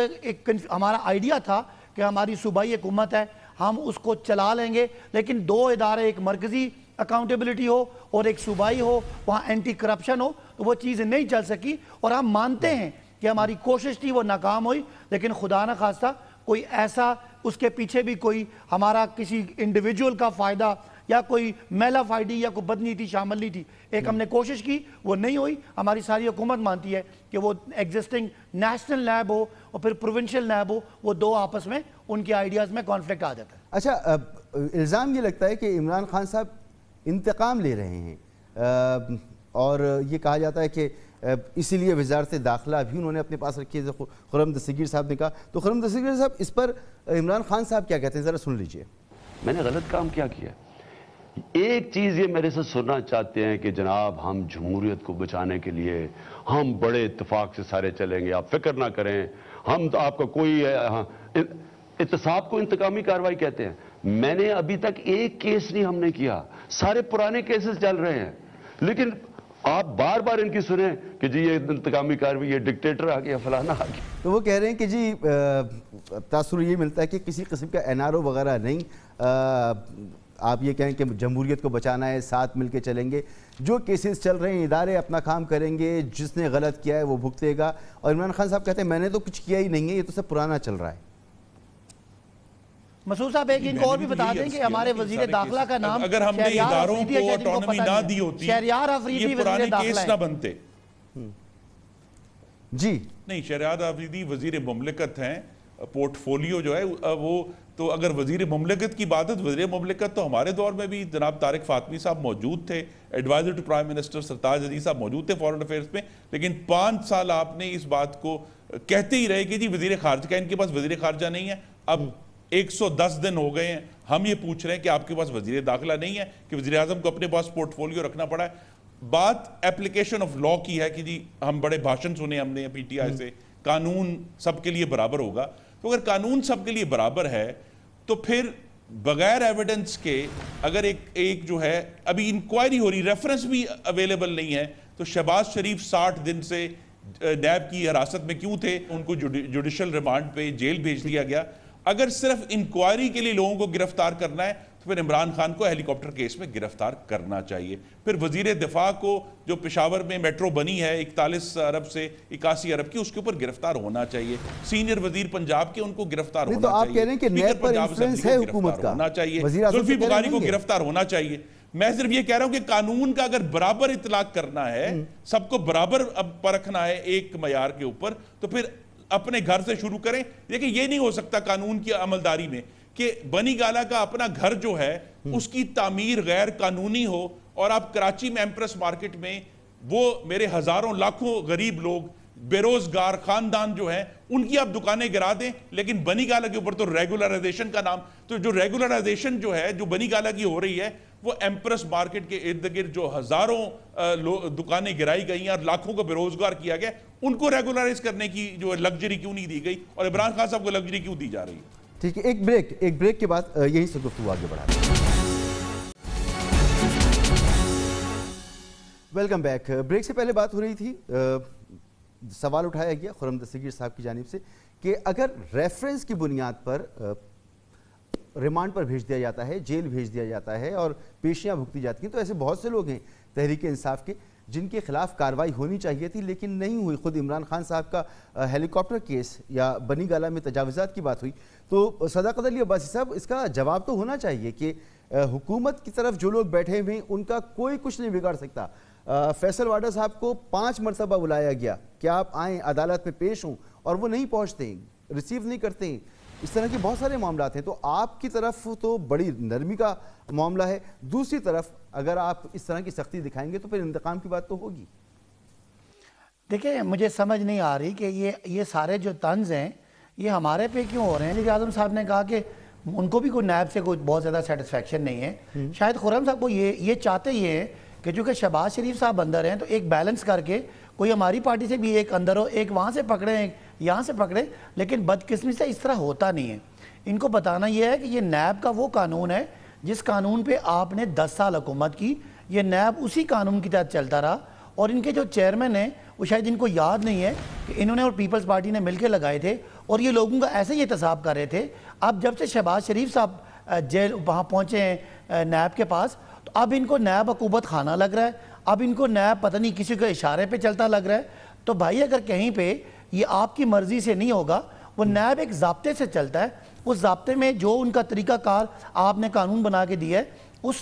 ہمارا آئیڈیا تھا کہ ہماری صوبائی حکومت ہے، ہم اس کو چلا لیں گے، لیکن 2 ادارے، ایک مرکزی اکاؤنٹیبلٹی ہو اور ایک صوبائی ہو، وہاں اینٹی کرپشن ہو، تو وہ چیز نہیں چل سکی. اور ہم مانتے ہیں کہ ہماری کوشش تھی وہ ناکام ہوئی، لیکن خدا نہ خواستہ کوئی ایسا اس کے پیچھے بھی کوئی ہمارا کسی انڈیویجول کا فائدہ یا کوئی میلا فائڈی یا کوئی بدنیتی شامل نہیں تھی. ایک ہم نے کوشش کی، وہ نہیں ہوئی. ہماری ساری حکومت مانتی ہے کہ وہ ایگزسٹنگ نیشنل نیب ہو اور پھر پروونشل نیب ہو، وہ دو آپس میں ان کے آئیڈیاز میں کانفلکٹ آ جاتا ہے. اچھا، الزام یہ لگتا ہے کہ عمران خان صاحب انتقام لے رہے ہیں، اور یہ کہا جاتا ہے کہ اسی لیے وزارت داخلہ بھی انہوں نے اپنے پاس رکھی ہے. خرم دستگیر صاحب نے کہا، تو خرم دستگیر صاحب اس پر عمران خان صاحب کیا کہتے ہیں، ذرا سن لیجئے. میں نے غلط کام کیا کیا؟ ایک چیز یہ میرے سے سننا چاہتے ہیں کہ جناب ہم جمہوریت کو بچانے کے لیے ہم بڑے اتفاق سے سارے چلیں گے، آپ فکر نہ کریں، ہم تو آپ کا کوئی احتساب کو انتقامی کارروائی کہتے ہیں. میں نے ابھی تک ایک کیس نہیں ہم نے کیا، سارے پرانے کیسز چل رہے ہیں، لیکن آپ بار بار ان کی سنیں کہ جی یہ انتقامی کارروائی، یہ ڈکٹیٹر آ گیا، فلانا آ گیا. تو وہ کہہ رہے ہیں کہ جی تاثر یہ ملتا ہے کہ کسی قسم کا NRO وغیرہ نہیں، آپ یہ کہیں کہ جمہوریت کو بچانا ہے، ساتھ مل کے چلیں گے، جو کیسز چل رہے ہیں ادارے اپنا کام کریں گے، جس نے غلط کیا ہے وہ بھگتے گا. اور عمران خان صاحب کہتے ہیں میں نے تو کچھ کیا ہی نہیں ہے، یہ تو سب پرانا چل رہا ہے. مسعود صاحب ایک ان کو اور بھی بتا دیں کہ ہمارے وزیر داخلہ کا نام اگر ہم نے اداروں کو آٹونومی نہ دی ہوتی شہریار آفریدی یہ پرانے وزیر داخلہ کیس نہ بنتے. جی نہیں، شہریار آفریدی وزیر مملکت ہیں، پورٹ فولیو جو ہے وہ تو اگر وزیر مملکت کی بات ہے تو وزیر مملکت تو ہمارے دور میں بھی جناب طارق فاطمی صاحب موجود تھے، ایڈوائزر ٹو پرائم منسٹر سرتاج عزیز صاحب موجود تھے فورن افیئرز میں. لیکن 5 سال آپ نے اس بات کو کہتے ہی رہے کہ جی وزیر خارجہ کا ان کے پاس وزیر خارجہ نہیں ہے. اب 110 دن ہو گئے ہیں، ہم یہ پوچھ رہے ہیں کہ آپ کے پاس وزیر داخلہ نہیں ہے کہ وزیر اعظم کو اپنے پاس پورٹ فولیو رکھنا پڑا ہے. بات اپلیکیشن آف لا کی ہے کہ جی ہم بڑے بھاشن سنے ہم نے PTI سے، قانون سب کے لیے برابر ہوگا. تو اگر قانون سب کے لیے برابر ہے تو پھر بغیر ایویڈنس کے اگر ایک جو ہے ابھی انکوائری ہو رہی، ریفرنس بھی اویلیبل نہیں ہے، تو شہباز شریف 60 دن سے نیب کی حراست میں کیوں تھے؟ ان کو جوڈیشل ریمانڈ پہ جیل بھیج دیا گیا. اگر صرف انکوائری کے لیے لوگوں کو گرفتار کرنا ہے تو پھر عمران خان کو ہیلی کاپٹر کیس میں گرفتار کرنا چاہیے. پھر وزیر دفاع کو جو پشاور میں میٹرو بنی ہے 41 ارب سے 81 ارب کی، اس کے اوپر گرفتار ہونا چاہیے. سینئر وزیر پنجاب کے ان کو گرفتار ہونا چاہیے. تو آپ کہہ رہے ہیں کہ نیب پر انفلوئنس ہے حکومت کا، ہونا چاہیے. زلفی بخاری کو گرفتار ہونا چاہیے. میں صرف یہ کہہ رہا ہوں کہ قانون کا اگر برابر اطلاق کرنا ہے، سب کو برابر پرکھنا ہے ایک معیار کے اوپر، تو پھر اپنے گھر سے شروع کریں. دیکھیں یہ نہیں ہو سکتا قانون کی عملداری میں کہ بنی گالا کا اپنا گھر جو ہے اس کی تعمیر غیر قانونی ہو، اور آپ کراچی میں ایمپریس مارکیٹ میں وہ میرے ہزاروں لاکھوں غریب لوگ بے روزگار خاندان جو ہیں ان کی آپ دکانیں گرا دیں. لیکن بنی گالا کے اوپر تو ریگولرائزیشن کا نام، تو جو ریگولرائزیشن جو ہے جو بنی گالا کی ہو رہی ہے وہ ایمپریس مارکیٹ کے ارد گرد جو ہزاروں دکانیں گرائی گئی ہیں اور لاکھوں کو بے روزگار کیا گیا، ان کو ریگولرائز کرنے کی جو لگژری کیوں نہیں دی گئی، اور عمران خان صاحب کو لگژری کیوں دی جا رہی ہے؟ ٹھیک ہے، ایک بریک کے بعد یہیں سے گفتگو آگے بڑھا. Welcome back. بریک سے پہلے بات ہو رہی تھی، سوال اٹھایا گیا خرم دستگیر صاحب کی جانب سے کہ اگر ریفرنس کی بنیاد پر ریمانڈ پر بھیج دیا جاتا ہے، جیل بھیج دیا جاتا ہے اور پیشیاں بھگتی جاتی ہیں، تو ایسے بہت سے لوگ ہیں تحریک انصاف کے جن کے خلاف کارروائی ہونی چاہیے تھی لیکن نہیں ہوئی. خود عمران خان صاحب کا ہیلی کاپٹر کیس یا بنی گالا میں تجاوزات کی بات ہوئی، تو صداقت علی عباسی صاحب اس کا جواب تو ہونا چاہیے کہ حکومت کی طرف جو لوگ بیٹھے ہوئے ہیں ان کا کوئی کچھ نہیں بگاڑ سکتا. فیصل واڈا صاحب کو 5 مرتبہ بلایا گیا کہ آپ آئیں عدالت میں پیش ہوں، اور وہ نہیں پہنچتے، ریسیو نہیں کرتے. اس طرح کے بہت سارے معاملات ہیں. تو آپ کی طرف تو بڑی نرمی کا معاملہ ہے، دوسری طرف اگر آپ اس طرح کی سختی دکھائیں گے تو پھر انتقام کی بات تو ہوگی. دیکھیں مجھے سمجھ نہیں آ رہی کہ یہ سارے جو طنز ہیں یہ ہمارے پہ کیوں ہو رہے ہیں. وزیر اعظم صاحب نے کہا کہ ان کو بھی کوئی نیب سے کوئی بہت زیادہ سیٹسفیکشن نہیں ہے. شاید خرم صاحب کو یہ چاہتے ہی ہیں کہ چونکہ شہباز شریف صاحب اندر ہیں تو ایک بیلنس کر کے کوئی ہماری پارٹی سے بھی ایک اندر ہو، ایک وہاں سے پکڑیں ایک یہاں سے پکڑیں. لیکن بدقسمتی سے اس طرح ہوتا نہیں ہے. ان کو بتانا یہ ہے کہ یہ نیب کا وہ قانون ہے جس قانون پہ آپ نے 10 سال حکومت کی. یہ نیب اسی قانون کی تحت چلتا رہا، اور ان کے جو چیئرمین ہیں وہ شاید ان کو یاد نہیں ہے کہ انہوں نے اور پیپلز پارٹی نے مل کے لگائے تھے، اور یہ لوگوں کا ایسے ہی احتساب کر رہے تھے. اب جب سے شہباز شریف صاحب جیل وہاں پہنچے ہیں نیب کے پاس، تو اب ان کو نیب عقوبت خانہ لگ رہا ہے. اب ان کو نیب پتہ نہیں کسی کے اشارے پہ چلتا لگ رہا ہے. تو بھائی اگر کہیں پہ یہ آپ کی مرضی سے نہیں ہوگا، وہ نیب ایک ضابطے سے چلتا ہے، اس ضابطے میں جو ان کا طریقہ کار آپ نے قانون بنا کے دیا ہے اس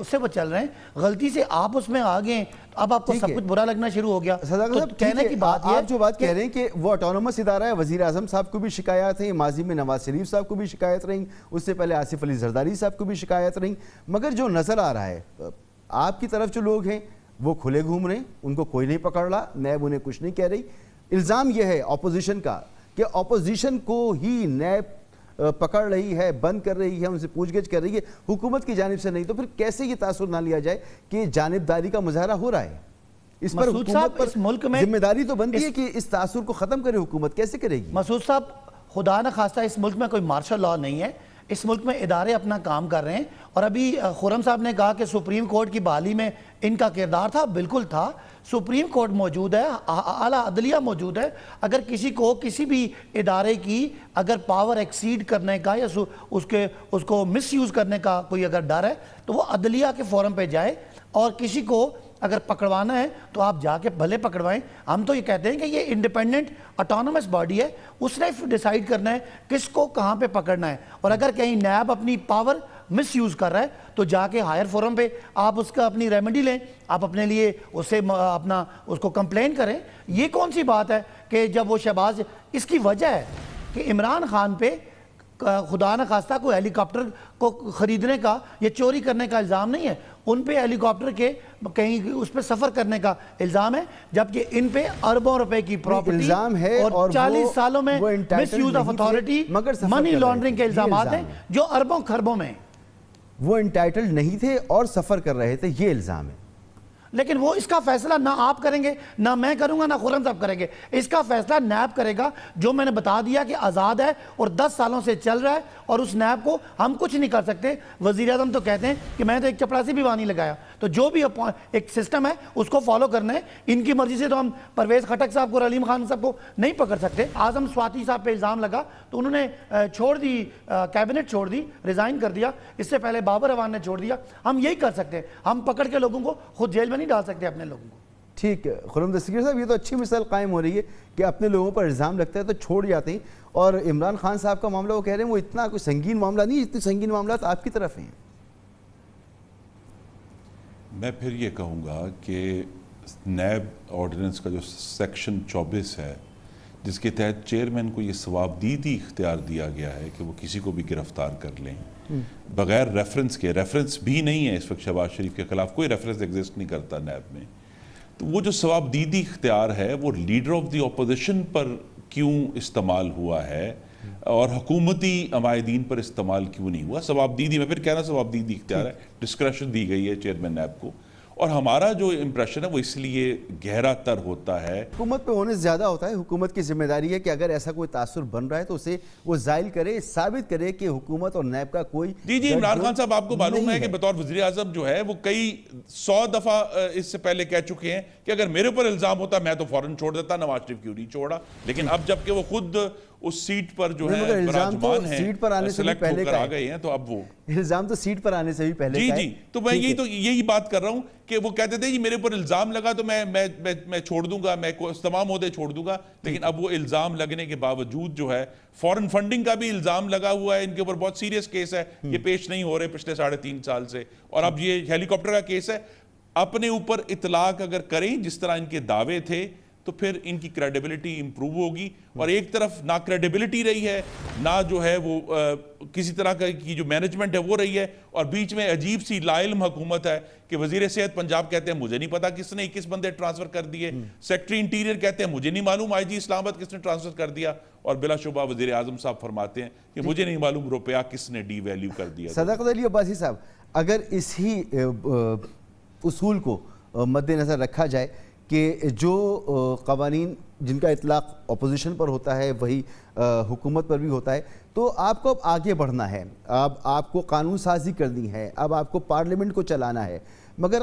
سے وہ چل رہے ہیں، غلطی سے آپ اس میں آگئے اب آپ کو سب کچھ برا لگنا شروع ہو گیا۔ تو کہنے کی بات یہ آپ جو بات کہہ رہے ہیں کہ وہ آٹونومس ادارہ ہے، وزیر اعظم صاحب کو بھی شکایات ہیں، ماضی میں نواز شریف صاحب کو بھی شکایت رہیں، اس سے پہلے آصف علی زرداری صاحب کو بھی شکایت رہیں، مگر جو نظر آ رہا ہے آپ کی طرف جو لوگ ہیں وہ کھلے گھوم رہے ہیں، ان کو کوئی نہیں پکڑ رہا، نیب انہیں کچھ نہیں کہہ رہی۔ الزام یہ ہے اپوزیشن کا کہ اپوزیشن کو ہی نیب پکڑ رہی ہے، بند کر رہی ہے، ان سے پوچھ گچھ کر رہی ہے، حکومت کی جانب سے نہیں، تو پھر کیسے یہ تاثر نہ لیا جائے کہ جانبداری کا مظاہرہ ہو رہا ہے؟ اس پر حکومت پر ذمہ داری تو بنتی ہے کہ اس تاثر کو ختم کرے، حکومت کیسے کرے گی؟ مسعود صاحب، خدا نہ خواستہ اس ملک میں کوئی مارشل لاء نہیں ہے، اس ملک میں ادارے اپنا کام کر رہے ہیں، اور ابھی خرم صاحب نے کہا کہ سپریم کورٹ کی بحالی میں ان کا کردار تھا، بالکل تھا۔ سپریم کورٹ موجود ہے، اعلیٰ عدلیہ موجود ہے، اگر کسی کو کسی بھی ادارے کی اگر پاور ایکسیڈ کرنے کا یا اس کو مس یوز کرنے کا کوئی اگر ڈر ہے تو وہ عدلیہ کے فورم پہ جائے، اور کسی کو اگر پکڑوانا ہے تو آپ جا کے بھلے پکڑوائیں۔ ہم تو یہ کہتے ہیں کہ یہ انڈیپینڈنٹ آٹونومس باڈی ہے، اس نے ڈیسائیڈ کرنا ہے کس کو کہاں پہ پکڑنا ہے، اور اگر کہیں نیب اپنی پاور مس یوز کر رہا ہے تو جا کے ہائر فورم پہ آپ اس کا اپنی ریمیڈی لیں، آپ اپنے لیے اس کو کمپلین کریں۔ یہ کون سی بات ہے کہ جب وہ شہباز، اس کی وجہ ہے کہ عمران خان پہ خدا نہ خواستہ کوئی ہیلی کاپٹر کو خریدنے کا یا چوری کرنے کا الزام نہیں ہے، ان پہ ہیلی کاپٹر کے کہیں اس پہ سفر کرنے کا الزام ہے، جبکہ ان پہ اربوں روپے کی پراپرٹی اور 40 سالوں میں misuse of authority, money laundering کے الزامات ہیں جو اربوں خربوں میں ہیں۔ وہ انٹائٹلڈ نہیں تھے اور سفر کر رہے تھے، یہ الزام ہے۔ لیکن وہ اس کا فیصلہ نہ آپ کریں گے، نہ میں کروں گا، نہ خرم صاحب کریں گے، اس کا فیصلہ نیب کرے گا، جو میں نے بتا دیا کہ آزاد ہے اور 10 سالوں سے چل رہا ہے، اور اس نیب کو ہم کچھ نہیں کر سکتے۔ وزیر اعظم تو کہتے ہیں کہ میں تو ایک چپڑاسی بھی وہاں نہیں لگایا، تو جو بھی ایک سسٹم ہے اس کو فالو کرنا ہے، ان کی مرضی سے تو ہم پرویز خٹک صاحب کو اور علیم خان صاحب کو نہیں پکڑ سکتے۔ اعظم سواتی صاحب پہ الزام لگا تو انہوں نے چھوڑ دی، کیبنٹ چھوڑ دی، ریزائن کر دیا، اس سے پہلے بابر اعوان نے چھوڑ دیا۔ ہم یہی کر سکتے ہیں، ہم پکڑ کے لوگوں کو خود جیل میں نہیں ڈال سکتے اپنے لوگوں کو۔ ٹھیک ہے خرم دستگیر صاحب، یہ تو اچھی مثال قائم ہو رہی ہے کہ اپنے لوگوں پر الزام لگتا ہے تو چھوڑ جاتے ہیں، اور عمران خان صاحب کا معاملہ وہ کہہ رہے ہیں وہ اتنا کوئی سنگین معاملہ نہیں، اتنے سنگین معاملات آپ کی طرف ہیں۔ میں پھر یہ کہوں گا کہ نیب آرڈیننس کا جو سیکشن 24 ہے، جس کے تحت چیئرمین کو یہ ثوابدیدی اختیار دیا گیا ہے کہ وہ کسی کو بھی گرفتار کر لیں بغیر ریفرنس کے، ریفرنس بھی نہیں ہے اس وقت شہباز شریف کے خلاف، کوئی ریفرنس ایگزسٹ نہیں کرتا نیب میں، تو وہ جو ثوابدیدی اختیار ہے وہ لیڈر آف دی اپوزیشن پر کیوں استعمال ہوا ہے اور حکومتی عمائدین پر استعمال کیوں نہیں ہوا؟ ثوابدیدی، میں پھر کہنا ثوابدیدی اختیار ہے، ڈسکریشن دی گئی ہے چیئرمین نیب کو، اور ہمارا جو امپریشن ہے وہ اس لیے گہرا تر ہوتا ہے۔ حکومت پہ اونس زیادہ ہوتا ہے، حکومت کی ذمہ داری ہے کہ اگر ایسا کوئی تاثر بن رہا ہے تو اسے وہ زائل کرے، ثابت کرے کہ حکومت اور نیب کا کوئی جی عمران خان صاحب آپ کو معلوم ہے کہ بطور وزیر اعظم جو ہے وہ کئی 100 دفعہ اس سے پہلے کہہ چکے ہیں کہ اگر میرے اوپر الزام ہوتا میں تو فوراً چھوڑ دیتا، نواز شریف کیوں نہیں چھوڑا، لیکن اب جب کہ وہ خود اس سیٹ پر جو ہے براجمان ہیں، سلیکٹ ہو کر آ گئے ہیں، تو اب وہ الزام تو سیٹ پر آنے سے بھی پہلے کا ہے۔ جی تو میں یہی بات کر رہا ہوں کہ وہ کہتے تھے جی میرے اوپر الزام لگا تو میں چھوڑ دوں گا، میں تمام عہدے چھوڑ دوں گا، لیکن اب وہ الزام لگنے کے باوجود جو ہے فورن فنڈنگ کا بھی الزام لگا ہوا ہے، ان کے اوپر بہت سیریس کیس ہے، یہ پیش نہیں ہو رہے پچھلے 3.5 سال سے، اور اب یہ ہیلی کاپٹر کا کیس ہے۔ اپنے اوپر اطلاق اگر کریں جس طرح ان کے دعوے تھے تو پھر ان کی کریڈیبلٹی امپروو ہوگی، اور ایک طرف نہ کریڈیبلٹی رہی ہے، نہ جو ہے وہ کسی طرح کی جو مینجمنٹ ہے وہ رہی ہے، اور بیچ میں عجیب سی لا علم حکومت ہے کہ وزیر صحت پنجاب کہتے ہیں مجھے نہیں پتا کس نے 21 بندے ٹرانسفر کر دیے، سیکٹری انٹیریئر کہتے ہیں مجھے نہیں معلوم آئی جی اسلام آباد کس نے ٹرانسفر کر دیا، اور بلا شبہ وزیر اعظم صاحب فرماتے ہیں کہ مجھے نہیں معلوم روپیہ کس نے ڈی ویلیو کر دیا۔ صدقت علی عباسی صاحب، اگر اس ہی اصول کو مد نظر رکھا جائے کہ جو قوانین جن کا اطلاق اپوزیشن پر ہوتا ہے وہی حکومت پر بھی ہوتا ہے، تو آپ کو اب آگے بڑھنا ہے، اب آپ کو قانون سازی کرنی ہے، اب آپ کو پارلیمنٹ کو چلانا ہے، مگر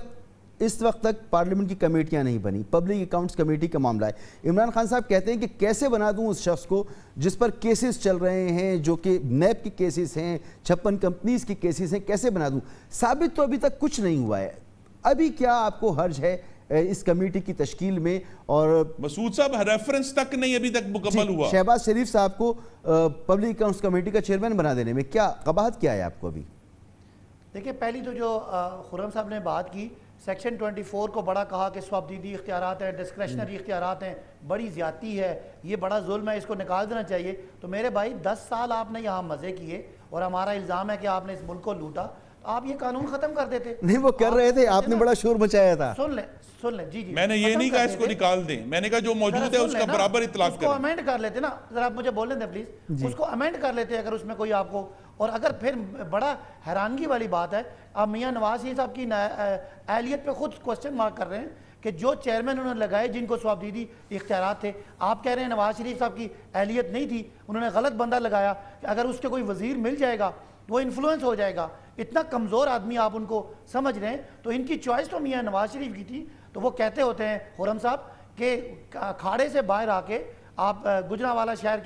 اس وقت تک پارلیمنٹ کی کمیٹیاں نہیں بنی، پبلک اکاؤنٹس کمیٹی کا معاملہ ہے۔ عمران خان صاحب کہتے ہیں کہ کیسے بنا دوں اس شخص کو جس پر کیسز چل رہے ہیں، جو کہ نیب کی کیسز ہیں، 56 کمپنیز کی کیسز ہیں، کیسے بنا دوں؟ ثابت تو ابھی تک کچھ نہیں ہوا ہے، ابھی کیا آپ کو حرج ہے اس کمیٹی کی تشکیل میں. اور مسعود صاحب ریفرنس تک نہیں ابھی تک مکمل ہوا. شہباز شریف صاحب کو پبلک اکاؤنٹس کمیٹی کا چیئرمین بنا دینے میں کیا قباحت کیا ہے آپ کو ابھی؟ دیکھیں پہلی تو جو خرم صاحب نے بات کی سیکشن 24 کو بڑا کہا کہ سوابدیدی اختیارات ہیں، ڈسکریشنری اختیارات ہیں، بڑی زیادتی ہے، یہ بڑا ظلم ہے، اس کو نکال دینا چاہیے. تو میرے بھائی 10 سال آپ نے یہاں مزے کیے اور ہمارا الزام ہے کہ آپ نے اس ملک کو لوٹا، تو آپ یہ قانون ختم کر دیتے. نہیں وہ کر رہے تھے، آپ نے بڑا شور مچایا تھا. سن لیں جی میں نے یہ نہیں کہا اس کو نکال دیں، میں نے کہا جو موجود ہے اس کا برابر اطلاق کریں. اس کو امینڈ کر لیتے نا، ذرا آپ مجھے بولنے دیں پلیز. اس کو امینڈ کر لیتے اگر اس میں کوئی آپ کو. اور اگر پھر بڑا حیرانگی والی بات ہے، آپ میاں نواز شریف صاحب کی اہلیت پہ خود کوسچن مارک کر رہے ہیں کہ جو چیئرمین انہوں نے لگائے جن کو سوابدیدی اختیارات تھے، آپ کہہ رہے ہیں نواز شریف صاحب کی اہلیت نہیں تھی، انہوں نے غلط بندہ لگایا کہ اگر اس کے کوئی وزیر مل جائے گا وہ انفلوئنس ہو جائے گا. اتنا کمزور آدمی آپ ان کو سمجھ رہے ہیں. تو ان کی چوائس تو میاں نواز شریف کی تھی. تو وہ کہتے ہوتے ہیں خرم صاحب کہ کھاڑے سے باہر آ کے، آپ گجرانوالہ شہر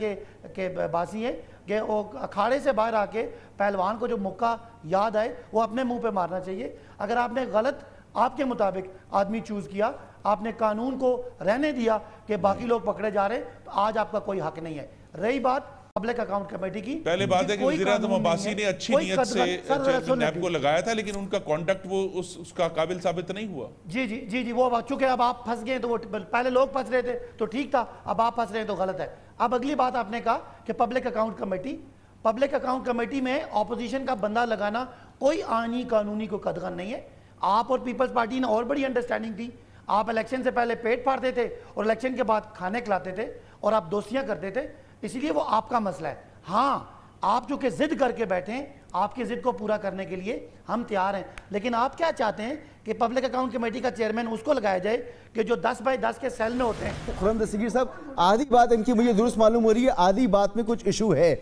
کے باسی ہیں، کہ وہ اکھاڑے سے باہر آ کے پہلوان کو جو مکہ یاد آئے وہ اپنے منہ پہ مارنا چاہیے. اگر آپ نے غلط آپ کے مطابق آدمی چوز کیا، آپ نے قانون کو رہنے دیا کہ باقی لوگ پکڑے جا رہے ہیں، تو آج آپ کا کوئی حق نہیں ہے. رہی بات پبلک اکاؤنٹ کمیٹی کی، پہلے بات ہے کہ وزیر اعظم عباسی نے اچھی نیت سے چیئرمین نیب کو لگایا تھا، لیکن ان کا کانٹیکٹ وہ اس کا قابل ثابت نہیں ہوا. جی وہ چونکہ اب آپ پھنس گئے تو وہ پہلے لوگ پھنس رہے تھے تو ٹھیک تھا، اب آپ پھنس رہے ہیں تو غلط ہے. اب اگلی بات آپ نے کہا کہ پبلک اکاؤنٹ کمیٹی میں اپوزیشن کا بندہ لگانا کوئی آئینی قانونی کو قدغن نہیں ہے. آپ اور پیپلز پارٹی نے اور بڑی انڈرسٹینڈنگ تھی. آپ الیکشن سے پہلے پیٹ پھاڑتے تھے اور الیکشن کے بعد کھانے کھلاتے تھے اور آپ دوستیاں کرتے تھے، اس لیے وہ آپ کا مسئلہ ہے. ہاں آپ چونکہ ضد کر کے بیٹھے ہیں، آپ کی ضد کو پورا کرنے کے لیے ہم تیار ہیں، لیکن آپ کیا چاہتے ہیں کہ پبلک اکاؤنٹ کمیٹی کا چیئرمین اس کو لگایا جائے کہ جو 10 بائی 10 کے سیل میں ہوتے ہیں. خرم دستگیر صاحب آدھی بات ان کی مجھے درست معلوم ہو رہی ہے، آدھی بات میں کچھ ایشو ہے.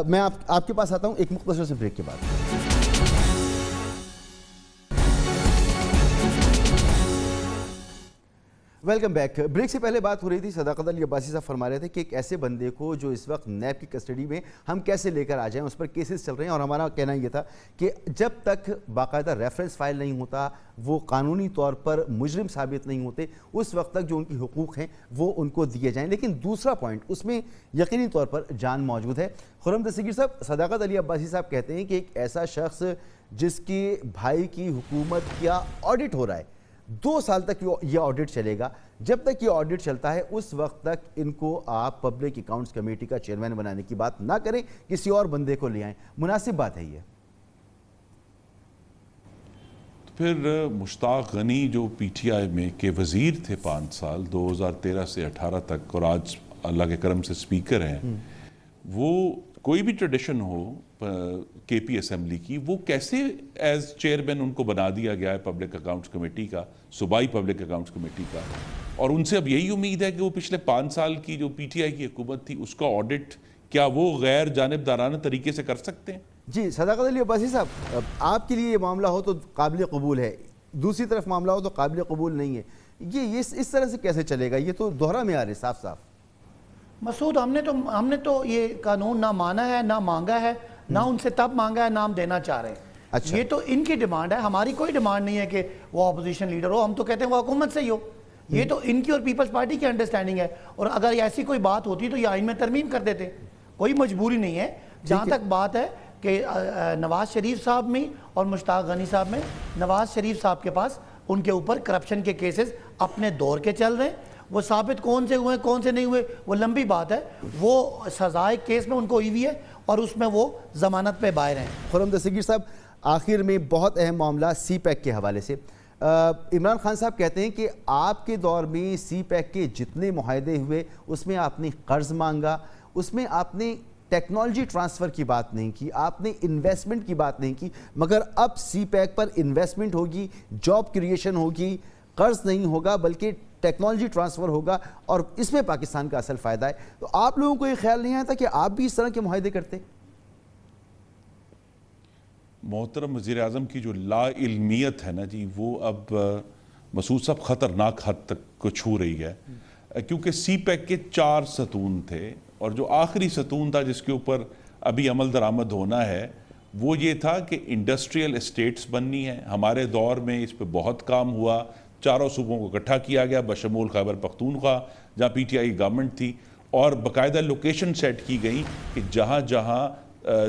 میں آپ کے پاس آتا ہوں ایک مختصر سے بریک کے بعد. Welcome back. بریک سے پہلے بات ہو رہی تھی، صداقت علی عباسی صاحب فرما رہے تھے کہ ایک ایسے بندے کو جو اس وقت نیب کی کسٹڈی میں ہم کیسے لے کر آ جائیں، اس پر کیسز چل رہے ہیں. اور ہمارا کہنا یہ تھا کہ جب تک باقاعدہ ریفرنس فائل نہیں ہوتا، وہ قانونی طور پر مجرم ثابت نہیں ہوتے، اس وقت تک جو ان کی حقوق ہیں وہ ان کو دیے جائیں. لیکن دوسرا پوائنٹ اس میں یقینی طور پر جان موجود ہے. خرم دستگیر صاحب، صداقت علی عباسی صاحب کہتے ہیں کہ ایک ایسا شخص جس کے بھائی کی حکومت کا آڈٹ ہو رہا ہے، 2 سال تک یہ آڈٹ چلے گا. جب تک یہ آڈٹ چلتا ہے اس وقت تک ان کو آپ پبلک اکاؤنٹس کمیٹی کا چیئرمین بنانے کی بات نہ کریں، کسی اور بندے کو لے آئیں. مناسب بات ہے یہ؟ پھر مشتاق غنی جو پی ٹی آئی میں کے وزیر تھے 5 سال 2013 سے 18 تک، اور آج اللہ کے کرم سے سپیکر ہیں، وہ کوئی بھی ٹریڈیشن ہو کے پی اسمبلی کی، وہ کیسے ایز چیئرمین ان کو بنا دیا گیا ہے پبلک اکاؤنٹس کمیٹی کا، صوبائی پبلک اکاؤنٹس کمیٹی کا. اور ان سے اب یہی امید ہے کہ وہ پچھلے 5 سال کی جو پی ٹی آئی کی حکومت تھی اس کا آڈٹ کیا وہ غیر جانبدارانہ طریقے سے کر سکتے ہیں؟ جی صداقت علی عباسی صاحب، آپ کے لیے یہ معاملہ ہو تو قابل قبول ہے، دوسری طرف معاملہ ہو تو قابل قبول نہیں ہے. یہ اس طرح سے کیسے چلے گا؟ یہ تو دوہرا معیار ہے صاف صاف. مسعود، ہم نے تو یہ قانون نہ مانا ہے، نہ مانگا ہے، نہ ان سے تب مانگا ہے، نہ ہم دینا چاہ رہے ہیں. اچھا. یہ تو ان کی ڈیمانڈ ہے، ہماری کوئی ڈیمانڈ نہیں ہے کہ وہ اپوزیشن لیڈر ہو. ہم تو کہتے ہیں وہ حکومت سے ہی ہو. یہ تو ان کی اور پیپلز پارٹی کی انڈرسٹینڈنگ ہے. اور اگر ایسی کوئی بات ہوتی تو یہ آئین میں ترمیم کر دیتے، کوئی مجبوری نہیں ہے. جہاں تک بات ہے کہ نواز شریف صاحب میں اور مشتاق غنی صاحب میں، نواز شریف صاحب کے پاس ان کے اوپر کرپشن کے کیسز اپنے دور کے چل رہے ہیں. وہ ثابت کون سے ہوئے کون سے نہیں ہوئے وہ لمبی بات ہے. وہ سزائے کیس میں ان کو ہوئی ہوئی ہے اور اس میں وہ ضمانت پہ باہر ہیں. خرم دستگیر صاحب، آخر میں بہت اہم معاملہ سی پیک کے حوالے سے. عمران خان صاحب کہتے ہیں کہ آپ کے دور میں سی پیک کے جتنے معاہدے ہوئے اس میں آپ نے قرض مانگا، اس میں آپ نے ٹیکنالوجی ٹرانسفر کی بات نہیں کی، آپ نے انویسٹمنٹ کی بات نہیں کی. مگر اب سی پیک پر انویسٹمنٹ ہوگی، جاب کریشن ہوگی، قرض نہیں ہوگا بلکہ ٹیکنالوجی ٹرانسفر ہوگا، اور اس میں پاکستان کا اصل فائدہ ہے. تو آپ لوگوں کو یہ خیال نہیں آیا تھا کہ آپ بھی اس طرح کے معاہدے کرتے؟ محترم وزیر اعظم کی جو لا علمیت ہے نا جی، وہ اب مسعود صاحب خطرناک حد تک کو چھو رہی ہے. کیونکہ سی پیک کے 4 ستون تھے، اور جو آخری ستون تھا جس کے اوپر ابھی عمل درآمد ہونا ہے وہ یہ تھا کہ انڈسٹریل اسٹیٹس بننی ہے. ہمارے دور میں اس پہ بہت کام ہوا. چاروں صوبوں کو اکٹھا کیا گیا بشمول خیبر پختونخوا جہاں پی ٹی آئی گورنمنٹ تھی، اور باقاعدہ لوکیشن سیٹ کی گئی کہ جہاں جہاں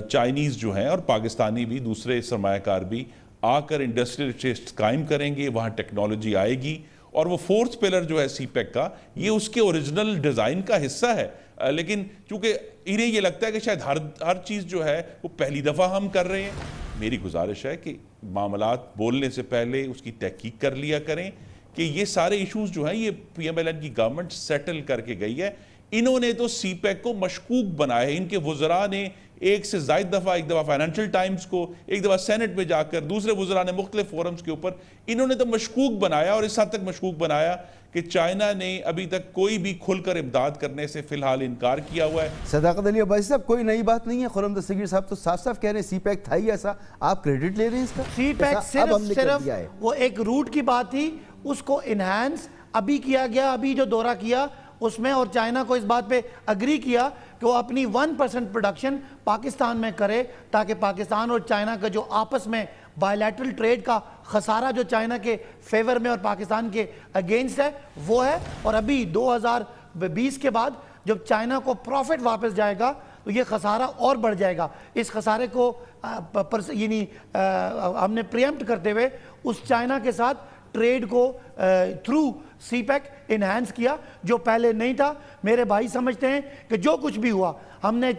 چائنیز جو ہیں اور پاکستانی بھی دوسرے سرمایہ کار بھی آ کر انڈسٹریل اسٹیٹس قائم کریں گے، وہاں ٹیکنالوجی آئے گی. اور وہ فورتھ پلر جو ہے سی پیک کا، یہ اس کے اوریجنل ڈیزائن کا حصہ ہے، لیکن چونکہ انہیں یہ لگتا ہے کہ شاید ہر چیز جو ہے وہ پہلی دفعہ ہم کر رہے ہیں. میری گزارش ہے کہ معاملات بولنے سے پہلے اس کی تحقیق کر لیا کریں کہ یہ سارے ایشوز جو ہیں یہ پی ایم ایل این کی گورنمنٹ سیٹل کر کے گئی ہے. انہوں نے تو سی پیک کو مشکوک بنایا ہے، ان کے وزراء نے ایک سے زائد دفعہ، ایک دفعہ فائنینشل ٹائمز کو، ایک دفعہ سینٹ میں جا کر، دوسرے وزراء نے مختلف فورمز کے اوپر انہوں نے تو مشکوک بنایا، اور اس حد تک مشکوک بنایا کہ چائنا نے ابھی تک کوئی بھی کھل کر امداد کرنے سے فی الحال انکار کیا ہوا ہے. صداقت علی عباسی صاحب، کوئی نئی بات نہیں ہے. خرم دستگیر صاحب تو صاف صاف کہہ رہے ہیں سی پیک تھا ہی ایسا، آپ کریڈٹ لے رہے ہیں اس کا؟ سی پیک صرف وہ ایک روٹ کی بات تھی، اس کو انہینس ابھی کیا گیا، ابھی جو دورہ کیا اس میں، اور چائنا کو اس بات پہ اگری کیا کہ وہ اپنی 1% پروڈکشن پاکستان میں کرے تاکہ پاکستان اور چائنا کا جو آپس میں بائیلیٹرل ٹریڈ کا خسارہ جو چائنا کے فیور میں اور پاکستان کے اگینسٹ ہے وہ ہے. اور ابھی 2020 کے بعد جب چائنا کو پروفٹ واپس جائے گا تو یہ خسارہ اور بڑھ جائے گا. اس خسارے کو یعنی ہم نے پریمپٹ کرتے ہوئے اس چائنا کے ساتھ ٹریڈ کو تھرو سی پیک انہینس کیا جو پہلے نہیں تھا. میرے بھائی سمجھتے ہیں کہ جو کچھ بھی ہوا، ہم نے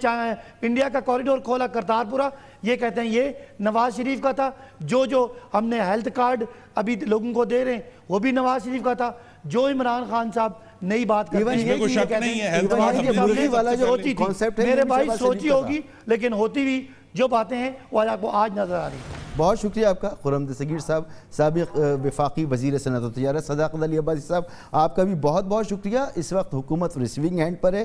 انڈیا کا کوریڈور کھولا کرتارپورہ، یہ کہتے ہیں یہ نواز شریف کا تھا. جو ہم نے ہیلتھ کارڈ ابھی لوگوں کو دے رہے ہیں وہ بھی نواز شریف کا تھا. جو عمران خان صاحب نئی بات کرتے ہیں، میرے بھائی سوچی ہوگی لیکن ہوتی بھی جو باتیں ہیں وہ آپ کو آج نظر آ رہی ہیں. بہت شکریہ آپ کا خرم دستگیر صاحب، سابق وفاقی وزیر صنعت و تجارت. صداقت علی عباسی صاحب، آپ کا بھی بہت بہت شکریہ. اس وقت حکومت ریسیونگ اینڈ پر ہے،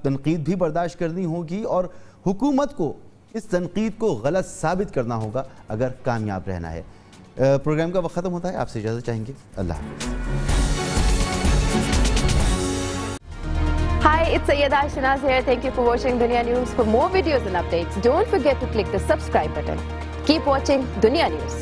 تنقید بھی برداشت کرنی ہوگی اور حکومت کو اس تنقید کو غلط ثابت کرنا ہوگا اگر کامیاب رہنا ہے. پروگرام کا وقت ختم ہوتا ہے، آپ سے اجازت چاہیں گے. اللہ حافظ. Hi, it's Sayyeda Shanaz here. Thank you for watching Dunya News. For more videos and updates, don't forget to click the subscribe button. Keep watching Dunya News.